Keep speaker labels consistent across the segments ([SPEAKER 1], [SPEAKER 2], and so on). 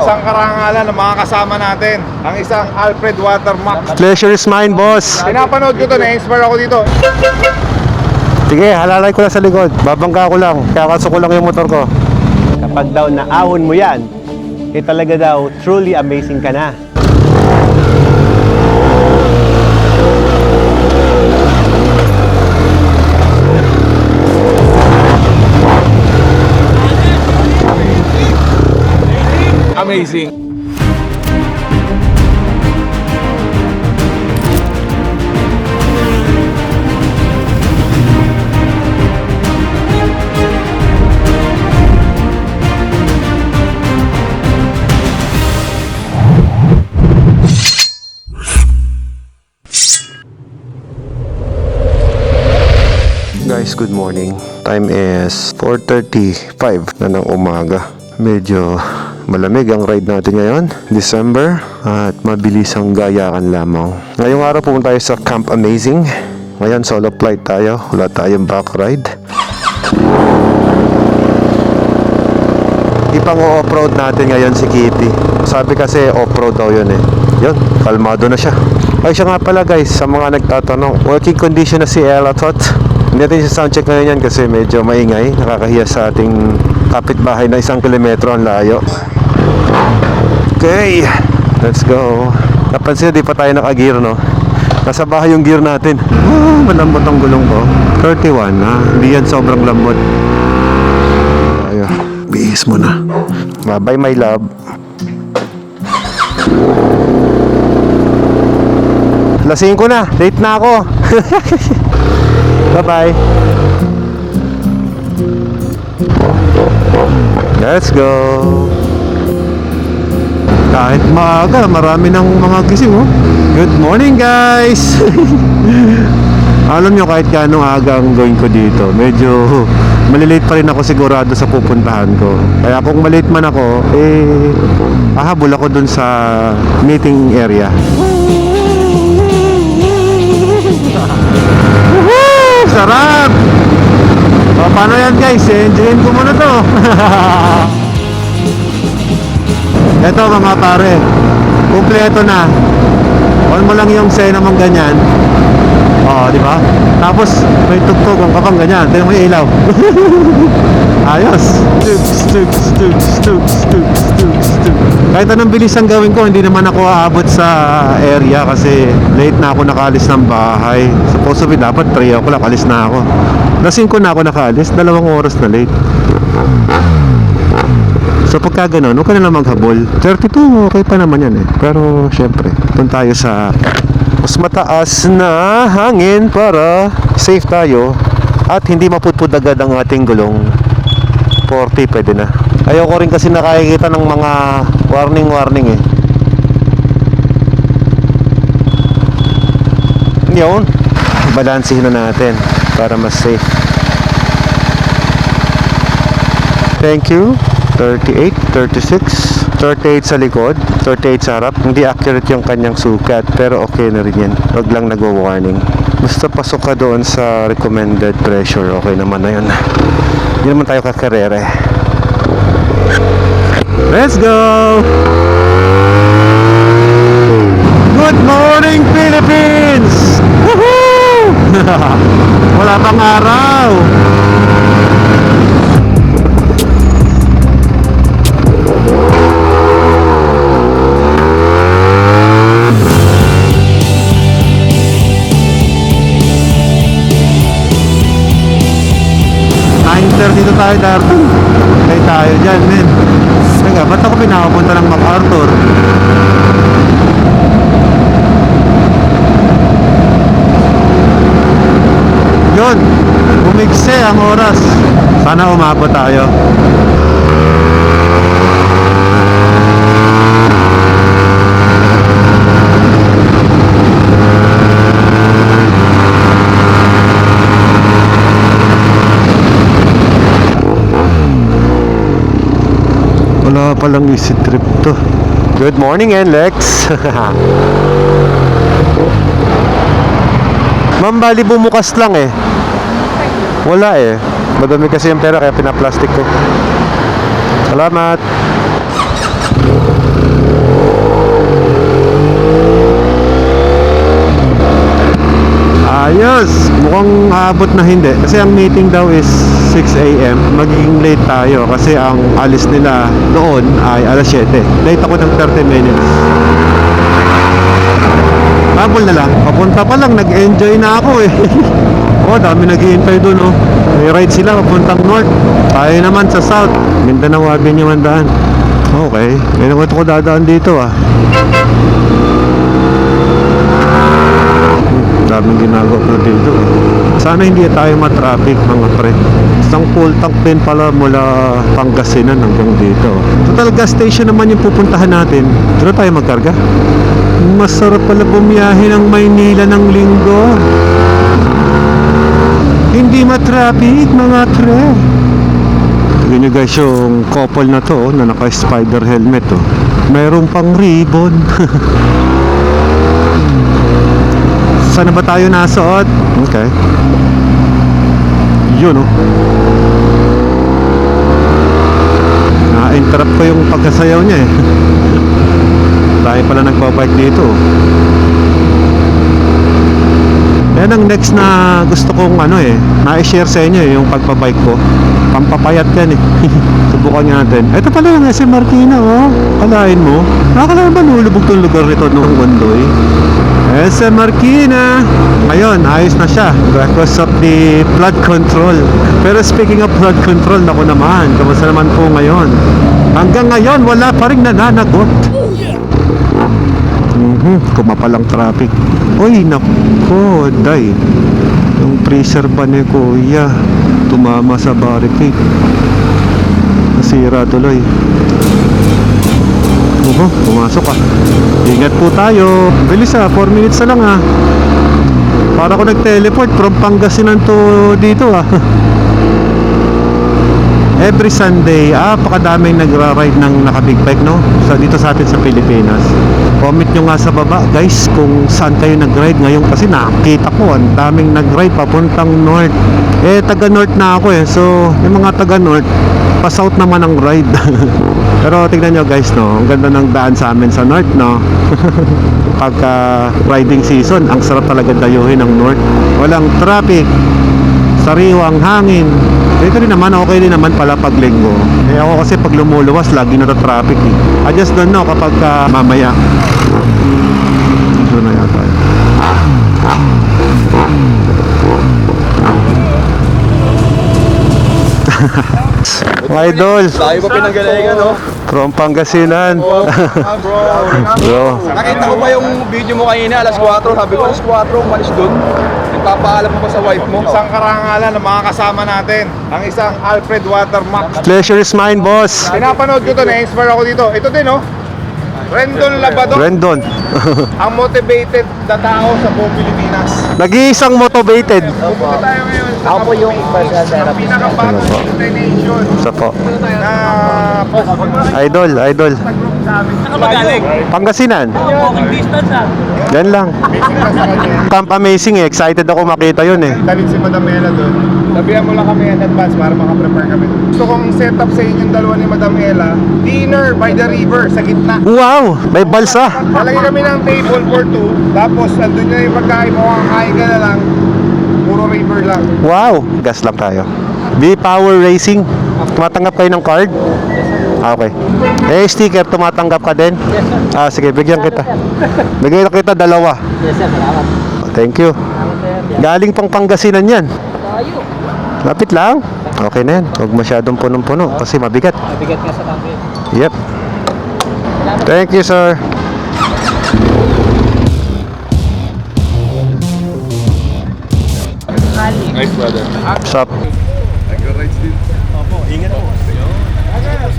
[SPEAKER 1] Isang karangalan ng mga kasama natin, ang isang Alfred Watermax.
[SPEAKER 2] Pleasure is mine, boss.
[SPEAKER 1] Pinapanood ko to, na-inspire ako dito.
[SPEAKER 2] Sige, halalay ko lang sa likod. Babangga ko lang. Kakaso ko lang yung motor ko. Kapag daw naahon mo yan, talaga daw truly amazing ka na.
[SPEAKER 1] Amazing.
[SPEAKER 2] Guys, good morning. Time is 4:35 na ng umaga. Medyo malamig ang ride natin ngayon, December, at mabilis ang gayakan lamang. Ngayong araw pumunta tayo sa Camp Amazing. Ngayon solo flight tayo, wala tayong back ride. Ipang off-road natin ngayon si Kitty. Sabi kasi off-road daw yun eh. Yun, kalmado na siya. Ay siya nga pala guys, sa mga nagtatanong, working condition na si Ella Tot. Hindi natin sa soundcheck ngayon yan kasi medyo maingay. Nakakahiya sa ating kapitbahay na 1 kilometro ang layo. Okay, let's go. Napansin di pa tayo naka-gear, no? Nasa bahay yung gear natin. Malambot ang gulong ko. 31 na. Hindi yan sobrang lambot. Ayo, bihis mo na. Bye my love. Lasing ko na. Late na ako. Bye-bye. Let's go. Kahit maaga, marami ng mga gising, oh. Good morning, guys. Alam nyo, kahit ganong aga ang gawin ko dito, medyo malilate pa rin ako sigurado sa pupuntahan ko. Kaya kung malate man ako, hahabol ako dun sa meeting area. Woohoo! Sarap! O, paano yan, guys? Enjoyin ko muna to. Eto mga pare, kumpleto na. On mo lang yung sena mong ganyan. Oh, di ba? Tapos may tugtugan ka pang ganyan. Tingnan mo yung ilaw. Ayos. Kahit anong bilis ang gawin ko, hindi naman ako aabot sa area kasi late na ako nakaalis ng bahay. Supposedly dapat 3 o'clock alis na ako. Lasing ko na ako nakaalis, 2 oras na late. So pagka ganun, huwag ka na lang maghabol. 32, okay pa naman yan eh. Pero syempre, punta tayo sa mas mataas na hangin para safe tayo at hindi mapudpud agad ang ating gulong. 40 pwede na. Ayoko rin kasi nakakita ng mga warning eh. Yun, balansihin na natin para mas safe. Thank you. 38, 36, 38 sa likod, 38 sa harap. Hindi accurate yung kanyang sukat, pero okay na rin yan. Huwag lang nagwa-warning. Basta pasok ka doon sa recommended pressure, okay naman na yun. Hindi naman tayo kakarere. Let's go! Good morning, Philippines! Woohoo! Wala pang araw! Dito tayo darting. Kaya tayo dyan, men. Teka, ba't ako pinakapunta ng MacArthur? Yun, bumigse ang oras. Sana umabot tayo. Wala palang easy trip to. Good morning, Lex. Ma'am, bali bumukas lang eh. Wala eh. Madami kasi yung pera kaya pinaplastic ko. Salamat. Ayos! Mukhang aabot na hindi. Kasi ang meeting daw is 6 a.m. Magiging late tayo kasi ang alis nila doon ay alas 7. Late ako ng 30 minutes. Habol na lang. Papunta pa lang, nag-enjoy na ako eh. Oh, dami nag-iintay doon oh. May ride sila papuntang north. Tayo naman sa south. Mindanao Avenue ang daan. Okay. May naman ko dadaan dito ah. Daming ginagawa dito. Sana hindi tayo matraffic mga pre. Isang full tank din pala mula Pangasinan hanggang dito. Total gas station naman yung pupuntahan natin. Dito tayo magkarga. Masarap pala bumiyahe ng Maynila ng linggo. Hindi matraffic mga pre. Tignan nyo guys yung couple na to na naka-spider helmet oh. Mayroon pang ribbon. Sana ba tayo nasuot? Okay. Yun oh. Na-interrupt ko yung pagkasayaw niya eh. Tayo pala nagbabike dito. Yan ang next na gusto kong na-share sa inyo yung pagpabike ko. Pampapayat yan eh. Subukan natin. Ito pala yung SM Marikina oh. Kalain mo. Nakakalain ba nulubog tong lugar nito nung Wandoy? SM Marikina. Ngayon, ayos na siya because of the flood control. Pero speaking of flood control, naku naman, kamusta naman po ngayon? Hanggang ngayon, wala pa rin nananagot. Kumapalang traffic. Uy, nako, day. Yung freezer ba ni Kuya tumama sa barricade. Nasira tuloy. Pumasok ah. Ingat po tayo. Bilis ah, 4 minutes na lang ah. Para ko nag-teleport from Pangasinan to dito ah. Every Sunday, pakadaming nagra-ride ng naka-big bike no? Dito sa atin sa Pilipinas. Comment nyo nga sa baba guys kung saan kayo nag-ride ngayon kasi nakita ko ang daming nag-ride papuntang north. Taga north na ako eh. So, yung mga taga north, pa-south naman ang ride. Pero tignan nyo guys no, ang ganda ng daan sa amin sa north no. Pagka riding season, ang sarap talaga dayuhin ng north. Walang traffic, sariwang hangin. Dito rin naman, okay din naman pala pag linggo. Ako kasi pag lumuluwas, lagi nata-traffic eh. I just don't know kapag mamaya. Ito na yata. Mga idol.
[SPEAKER 3] Tayo pa pinanggalingan, no?
[SPEAKER 2] From Pangasinan.
[SPEAKER 3] Bro.
[SPEAKER 2] Bro.
[SPEAKER 3] Nakita ko pa yung video mo kanina, alas 4. Sabi ko, alas 4, umalis dun. Nagpapaalam mo pa sa wife mo.
[SPEAKER 1] Isang karangalan ng mga kasama natin. Ang isang Alfred Watermax.
[SPEAKER 2] Pleasure is mine, boss.
[SPEAKER 1] Pinapanood ko to, na-inspire ako dito. Ito din oh. Rendon Labador.
[SPEAKER 2] Rendon.
[SPEAKER 1] Ang motivated na tao sa buong Pilipinas.
[SPEAKER 2] Nag-iisang motivated.
[SPEAKER 1] Pupunta tayo ngayon sa
[SPEAKER 4] Ako po yung personal
[SPEAKER 1] ang
[SPEAKER 4] therapist.
[SPEAKER 1] pinakabagong
[SPEAKER 2] Ano po?
[SPEAKER 1] destination
[SPEAKER 2] Isa po.
[SPEAKER 1] na
[SPEAKER 2] Idol, idol.
[SPEAKER 1] sa group sa amin.
[SPEAKER 2] Pangasinan.
[SPEAKER 4] Walking distance ah.
[SPEAKER 2] Yan lang.
[SPEAKER 1] Basic lang sa kanya.
[SPEAKER 2] Camp Amazing eh. Excited ako makita yun eh.
[SPEAKER 1] Dalit si Madam Ella doon. Sabihan mo lang kami in advance para makaprepare kami. Gusto kong set up sa inyong dalawa ni Madam Ella. Dinner by the river sa gitna.
[SPEAKER 2] Wow! May balsa.
[SPEAKER 1] Lalagyan kami ng table for two. Tapos andun na yung pagkain mo. Kakain ka na lang. Puro river lang.
[SPEAKER 2] Wow! Gas lang tayo. B-Power Racing. Tumatanggap kayo ng card? Okay. Sticker, tumatanggap ka din? Sige, bigyan kita. Bigyan kita dalawa.
[SPEAKER 4] Yes sir, salamat.
[SPEAKER 2] Thank you. Galing pang Pangasinan yan.
[SPEAKER 4] Tayo.
[SPEAKER 2] Lapit lang. Okay na yan. Huwag masyadong punong-puno kasi mabigat.
[SPEAKER 4] Mabigat nga sa tangke.
[SPEAKER 2] Yep. Thank you, sir.
[SPEAKER 1] Nice brother.
[SPEAKER 2] What's up?
[SPEAKER 1] Nag-rides din.
[SPEAKER 2] Opo, ingat po.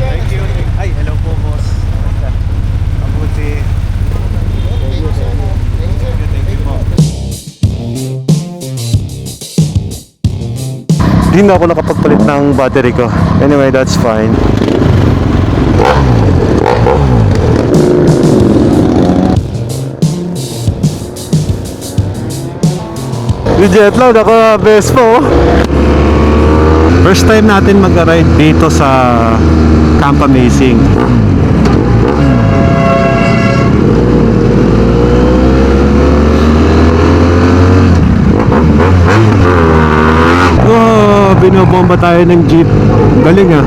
[SPEAKER 2] Thank you. Ay, hello po, boss. Mabuti. Thank you po. Hindi na ako nakapagpalit ng battery ko. Anyway, that's fine. Yung jet lag, ako best po. First time natin mag-ride dito sa Camp Amazing. binobomba tayo ng jeep. Galing ah.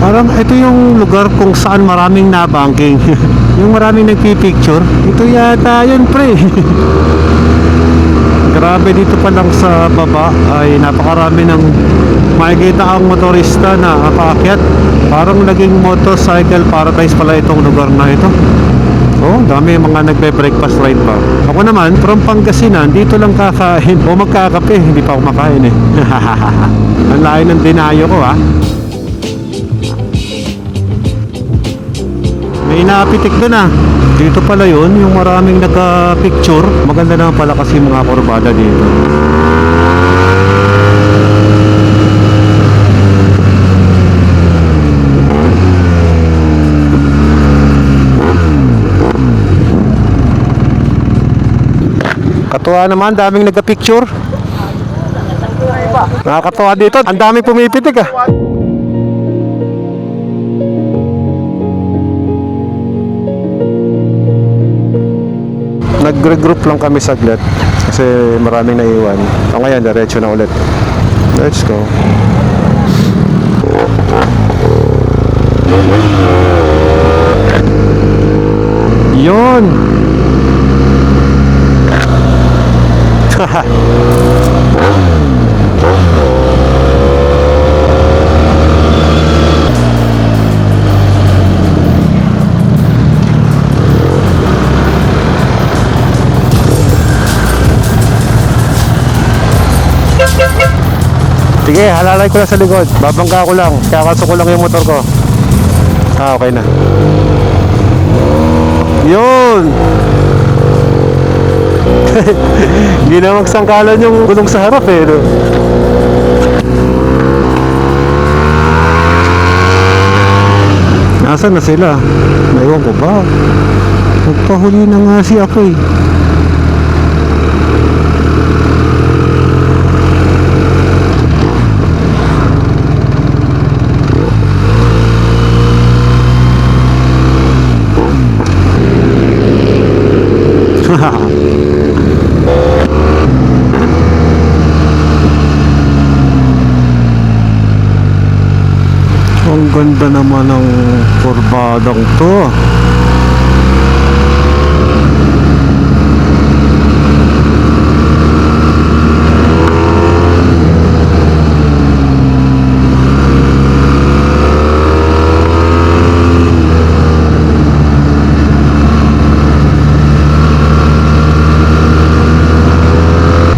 [SPEAKER 2] Parang ito yung lugar kung saan maraming nabanking. Yung maraming nagpipicture. Ito yata yun, pre. Grabe, dito pa lang sa baba ay napakarami ng makikita ang motorista na paakyat. Parang naging motorcycle paradise pala itong lugar na ito. Oh, dami mga nagbe-breakfast ride pa. Ako naman, from Pangasinan, dito lang kakain o magkakape. Hindi pa ako makain eh. Ang layo ng dinayo ko ah. May inapitik doon ah. Dito pala yun, yung maraming nagka-picture. Maganda naman pala kasi mga kurbada dito. Katuwa naman, daming nagka-picture. Nakakatuwa dito, ang daming pumipitik ah. Nag-regroup lang kami saglit kasi maraming naiwan. O ngayon, diretso na ulit. Let's go. Yun! Sige, halalay ko lang sa likod. Babangga ko lang. Kakaso ko lang yung motor ko. Ah, okay na. Yun! Hindi na magsangkalan yung gulong sa harap eh. No? Nasaan na sila? Naiwan ko ba? Nagpahuli na nga si ako eh. Ang ganda naman ng kurbadang to.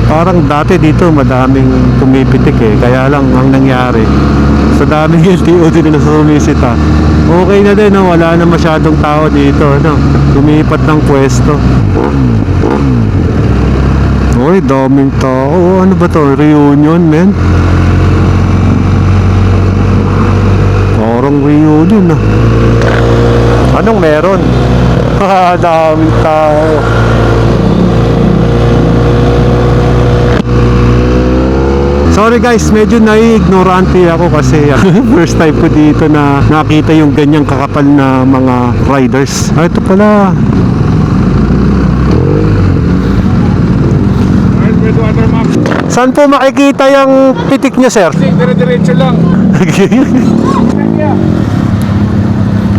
[SPEAKER 2] Parang dati dito madaming pumipitik eh. Kaya lang ang nangyari, sa daming LTO din na sumisita, okay na din, no? Wala na masyadong tao dito, no? Lumipat ng pwesto. Uy, daming tao. Ano ba to? Reunion, men? Parang reunion ah. Anong meron? Daming tao. Sorry guys, medyo nai-ignorante ako kasi first time ko dito na nakita yung ganyang kakapal na mga riders. Ah, ito pala. Saan po makikita yung pitik niya, sir?
[SPEAKER 1] Dire-diretso lang.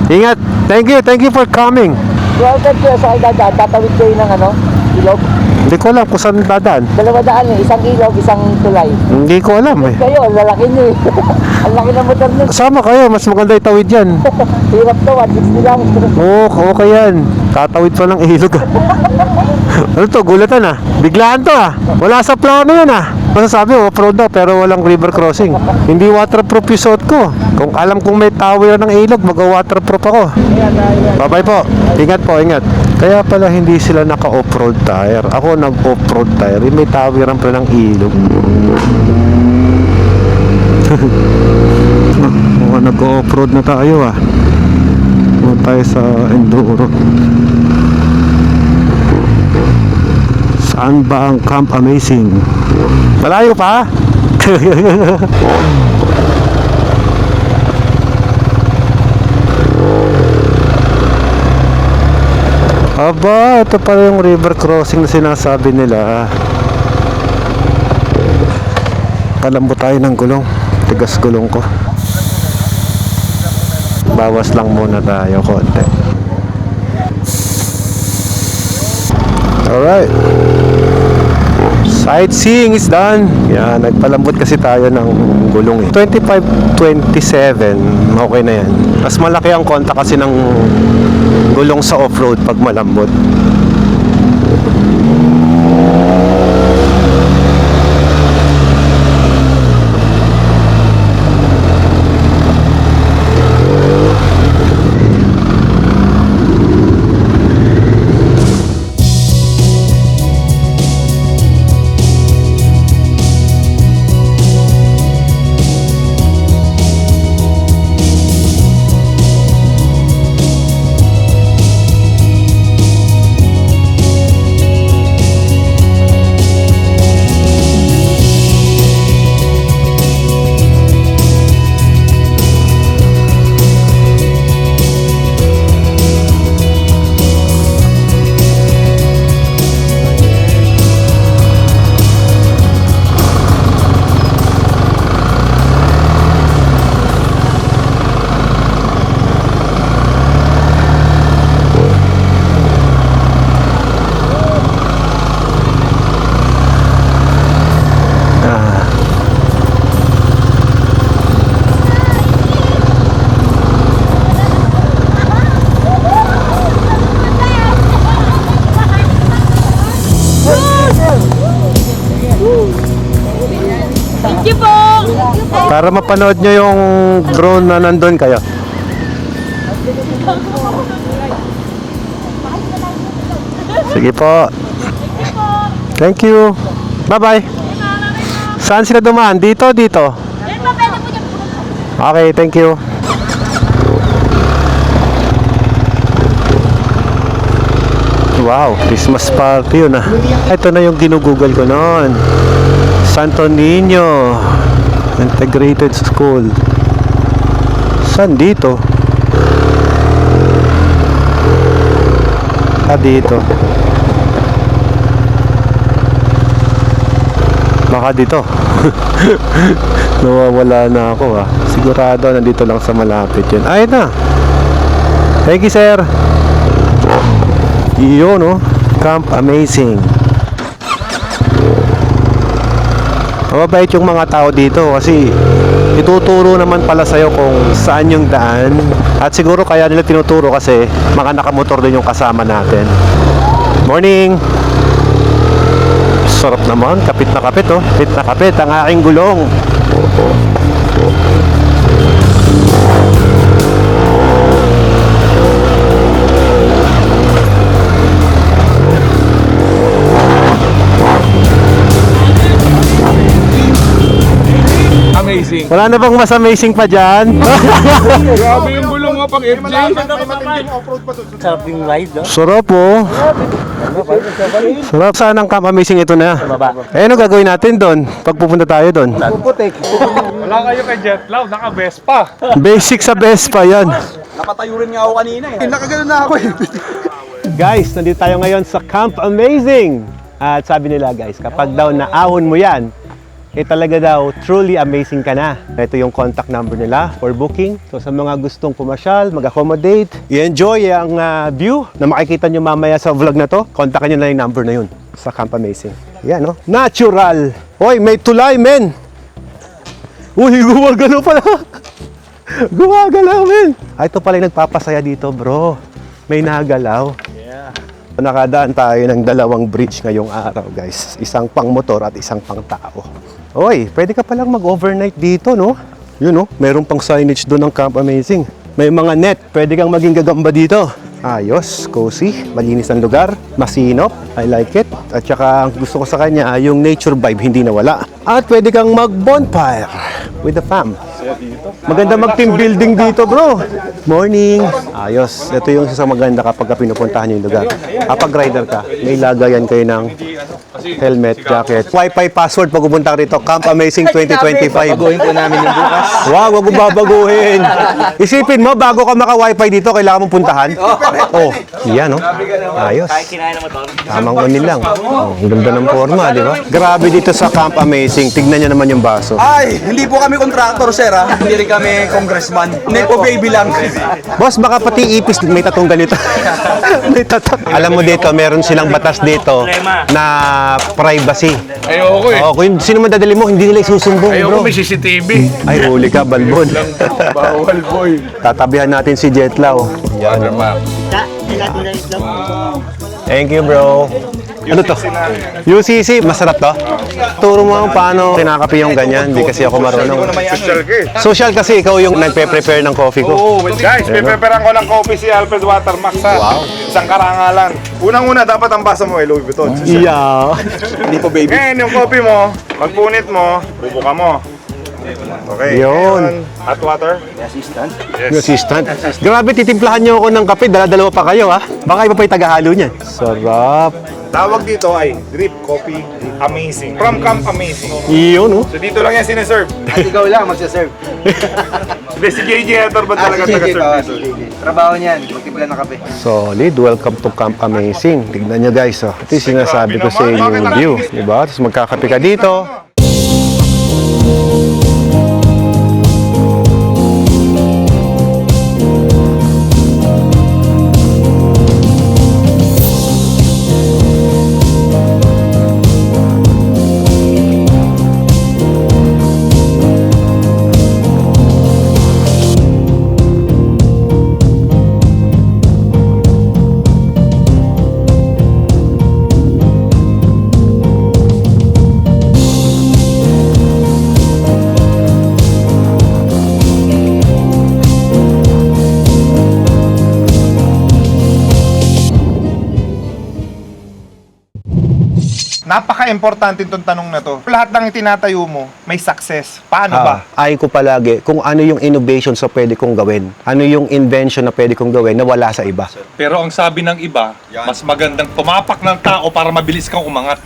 [SPEAKER 2] Ingat. Thank you for coming.
[SPEAKER 4] Welcome po sa Aldada. Tatawid kayo ng ilog.
[SPEAKER 2] Hindi ko alam kung saan dadaan.
[SPEAKER 4] Dalawa daan eh. Isang ilog, isang tulay.
[SPEAKER 2] Hindi ko alam eh.
[SPEAKER 4] Kayo, lalaki niyo eh. Ang laki ng motor niyo.
[SPEAKER 2] Sama kayo, mas maganda itawid yan.
[SPEAKER 4] Hirap to, 160 lang.
[SPEAKER 2] Oo, okay yan. Tatawid pa ng ilog ah. Ano to, gulatan ah. Biglaan to ah. Wala sa plano yan ah. Masasabi, off-road na pero walang river crossing. Hindi waterproof yung suot ko. Kung alam kong may tower ng ilog, mag-waterproof ako. Bye-bye po. Ingat po, ingat. Kaya pala hindi sila naka-off-road tire. Ako nag-off-road tire. May tawiran pa ng ilog. Mukhang nag-off-road na tayo ah. Mukhang tayo sa enduro. Saan ba ang Camp Amazing? Malayo pa? Aba, ito pala yung river crossing na sinasabi nila. Palambot tayo ng gulong. Tigas gulong ko. Bawas lang muna tayo konti. Alright. Sightseeing is done. Yan, nagpalambot kasi tayo ng gulong eh. 25-27, okay na yan. Mas malaki ang konta kasi ng gulong sa off-road pag malambot.
[SPEAKER 5] Thank you po!
[SPEAKER 2] Para mapanood nyo yung drone na nandun kayo. Sige po. Thank you. Bye-bye. Saan sila dumaan? Dito, dito.
[SPEAKER 5] Yan po, pwede po dyan.
[SPEAKER 2] Okay, thank you. Wow, Christmas party yun ah. Ito na yung ginugugol ko noon. Santo Niño Integrated School. Saan dito? Ah, dito. Baka dito. Nawawala na ako ah. Sigurado nandito lang sa malapit yun. Ayun na. Thank you, sir. Yun, no? Camp Amazing. Mababait yung mga tao dito kasi ituturo naman pala sa'yo kung saan yung daan. At siguro kaya nila tinuturo kasi mga nakamotor din yung kasama natin. Morning! Sarap naman, kapit na kapit oh. Kapit na kapit ang aking gulong.
[SPEAKER 3] Amazing.
[SPEAKER 2] Wala na bang mas amazing pa dyan?
[SPEAKER 3] Grabe yung gulong mo pang FJ.
[SPEAKER 4] Sarap yung ride, no?
[SPEAKER 2] Sarap oh. Sarap. Saan ang Camp Amazing ito na? Eh, ano gagawin natin doon? Pag pupunta tayo doon?
[SPEAKER 4] Puputik.
[SPEAKER 1] Wala kayo kay Jetlaw, naka-Vespa.
[SPEAKER 2] Basic sa Vespa yan.
[SPEAKER 3] Nakatayo rin nga ako kanina eh. Nakagano na ako eh.
[SPEAKER 2] Guys, nandito tayo ngayon sa Camp Amazing. At sabi nila guys, kapag daw naahon mo yan, eh talaga daw truly amazing ka na. Ito yung contact number nila for booking. So sa mga gustong pumasyal, mag-accommodate, i-enjoy ang view na makikita nyo mamaya sa vlog na to, kontakin nyo na yung number na yun sa Camp Amazing. Yan no? Natural! Hoy, may tulay men! Uy, gumagalaw pala! Gumagalaw men! Ito pala yung nagpapasaya dito bro. May nagalaw. Nakadaan tayo ng dalawang bridge ngayong araw guys. Isang pang motor at isang pang tao. Oy, pwede ka palang mag-overnight dito no? Yun no, meron pang signage doon ng Camp Amazing. May mga net, pwede kang maging gagamba dito. Ayos, cozy, malinis ang lugar, masinop, I like it. At saka ang gusto ko sa kanya, yung nature vibe hindi nawala. At pwede kang mag-bonfire with the fam. Maganda mag-team building dito, bro. Morning. Ayos. Ito yung isa sa maganda kapag pinupuntahan yung lugar. Kapag rider ka, may lagayan kayo ng helmet, jacket. Wi-Fi password pag pupunta ka rito. Camp Amazing 2025.
[SPEAKER 3] Baguhin po namin yung bukas.
[SPEAKER 2] Wow, wag mo babaguhin. Isipin mo, bago ka maka-wifi dito, kailangan mong puntahan. Oh, yan, no? Ayos. Tamang unil lang. Oh, ang ganda ng forma, di ba? Grabe dito sa Camp Amazing. Tignan niyo naman yung baso.
[SPEAKER 3] Ay, hindi po kami contractor, sir, ha? Hindi rin kami congressman. Hindi po baby lang.
[SPEAKER 2] Boss, baka pati ipis may tatong ganito. May tatong. Alam mo dito, meron silang batas dito na privacy.
[SPEAKER 1] Ayoko eh.
[SPEAKER 2] Oh, kung sino man dadali mo, hindi nila isusumbong, bro.
[SPEAKER 1] Ayoko may CCTV.
[SPEAKER 2] Ay, huli ka, balbon.
[SPEAKER 1] Bawal boy.
[SPEAKER 2] Tatabihan natin si Jetlaw. Yan. Thank you, bro. Ano to? UCC, masarap to? Turo mo ang paano kinakape yung ganyan. Hindi kasi ako marunong.
[SPEAKER 1] Social ka eh.
[SPEAKER 2] Social kasi ikaw yung nagpe-prepare ng coffee ko.
[SPEAKER 1] Guys, pipreparean ko ng coffee si Alfred Watermax ha.
[SPEAKER 2] Wow.
[SPEAKER 1] Isang karangalan. Unang-una, dapat ang basa mo ay Louis Vuitton.
[SPEAKER 2] Yeah.
[SPEAKER 3] Hindi po baby.
[SPEAKER 1] Ngayon, yung coffee mo, magpunit mo, bubuka mo. Okay.
[SPEAKER 2] Yun.
[SPEAKER 1] Ngayon, hot water.
[SPEAKER 2] Yung assistant. Grabe, titimplahan niyo ako ng kape. Dala-dalawa pa kayo, ha? Baka iba pa yung tagahalo niyan. Sarap.
[SPEAKER 1] Tawag dito ay drip coffee amazing. From Camp Amazing.
[SPEAKER 2] Iyon, oh.
[SPEAKER 1] So dito lang yan sineserve.
[SPEAKER 3] At ikaw lang magsaserve.
[SPEAKER 1] Hindi, si JJ Hetor ba talaga taga-serve dito?
[SPEAKER 3] Trabaho niyan, magtimpla ng kape.
[SPEAKER 2] Solid. Welcome to Camp Amazing. Tignan niyo, guys, oh. Ito yung sinasabi ko sa inyo yung view. Diba? Tapos magkakape ka dito.
[SPEAKER 1] Napaka-importante itong tanong na to. Lahat ng itinatayo mo, may success. Paano ba?
[SPEAKER 2] Ay ko palagi kung ano yung innovation sa pwede kong gawin. Ano yung invention na pwede kong gawin na wala sa iba.
[SPEAKER 6] Pero ang sabi ng iba, mas magandang tumapak ng tao para mabilis kang umangat.